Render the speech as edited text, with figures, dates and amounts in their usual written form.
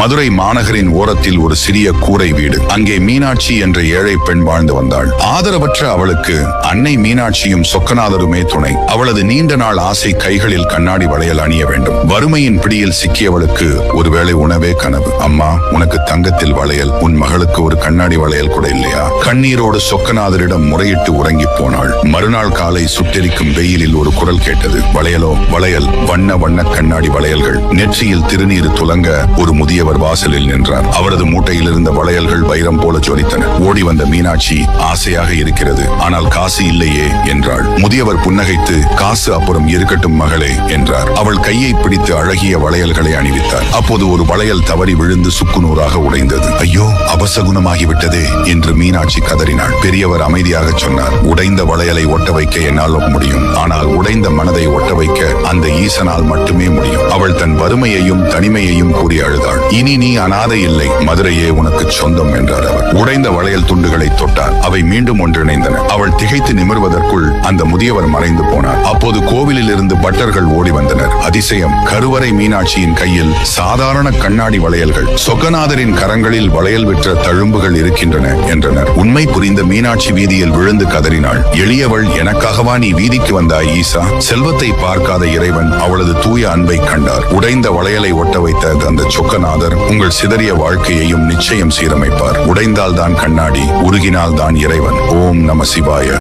மதுரை மாநகரின் ஓரத்தில் ஒரு சிறிய கூரை வீடு. அங்கே மீனாட்சி என்ற ஏழை பெண் வாழ்ந்து வந்தாள். ஆதரவற்ற அவளுக்கு அன்னை மீனாட்சியும் சொக்கநாதருமே துணை. அவளது நீண்ட நாள் ஆசை கைகளில் கண்ணாடி வளையல் அணிய வேண்டும். வறுமையின் பிடியில் சிக்கியவளுக்கு ஒருவேளை உணவே கனவு. அம்மா, உனக்கு தங்கத்தில் வளையல், உன் மகளுக்கு ஒரு கண்ணாடி வளையல் கூட இல்லையா? கண்ணீரோடு சொக்கநாதரிடம் முறையிட்டு உறங்கி போனாள். மறுநாள் காலை சுட்டெரிக்கும் வெயிலில் ஒரு குரல் கேட்டது. வளையலோ வளையல், வண்ண வண்ண கண்ணாடி வளையல்கள். நெற்றியில் திருநீர் துலங்க ஒரு முதியவர் வாசலில் நின்றார். அவரது மூட்டையில் இருந்த வளையல்கள் வைரம் போல ஜொலித்தன. ஓடி வந்த மீனாட்சி, ஆசையாக இருக்கிறது, ஆனால் காசு இல்லையே என்றாள். முதியவர் புன்னகைத்து, காசு அப்புறம் இருக்கட்டும் மகளே என்றார். அவள் கையை பிடித்து அழகிய வளையல்களை அணிவித்தார். அப்போது ஒரு வளையல் தவறி விழுந்து சுக்குநூறாக உடைந்தது. ஐயோ, அபசகுணமாகிவிட்டதே என்று மீனாட்சி கதறினாள். பெரியவர் அமைதியாக சொன்னார், உடைந்த வளையலை ஒட்ட வைக்க என்னால் முடியும், ஆனால் உடைந்த மனதை ஒட்ட வைக்க அந்த ஈசனால் மட்டுமே முடியும். அவள் தன் வறுமையையும் தனிமையையும் கூறி அழுதாள். இனி நீ அனாதை இல்லை, மதுரையே உனக்கு சொந்தம் என்றார் அவர். உடைந்த வளையல் துண்டுகளை தொட்டார். அவை மீண்டும் ஒன்றிணைந்தன. அவள் திகைத்து நிமிர்வதற்குள் அந்த முதியவர் மறைந்து போனார். அப்போது கோவிலில் இருந்து பட்டர்கள் ஓடி வந்தனர். அதிசயம், கருவறை மீனாட்சியின் கையில் சாதாரண கண்ணாடி வளையல்கள், சொக்கநாதரின் கரங்களில் வளையல் விற்ற தழும்புகள் இருக்கின்றன என்றனர். உண்மை புரிந்த மீனாட்சி வீதியில் விழுந்து கதறினாள். எளியவள், எனக்காகவா நீ வீதிக்கு வந்தாய் ஈசா? செல்வத்தை பார்க்காத இறைவன் அவளது தூய அன்பை கண்டார். உடைந்த வளையலை ஒட்ட வைத்த அந்த சொக்கநாதர் உங்கள் சிதறிய வாழ்க்கையையும் நிச்சயம் சீரமைப்பார். உடைந்தால் தான் கண்ணாடி, உருகினால் தான் இறைவன். ஓம் நம சிவாய.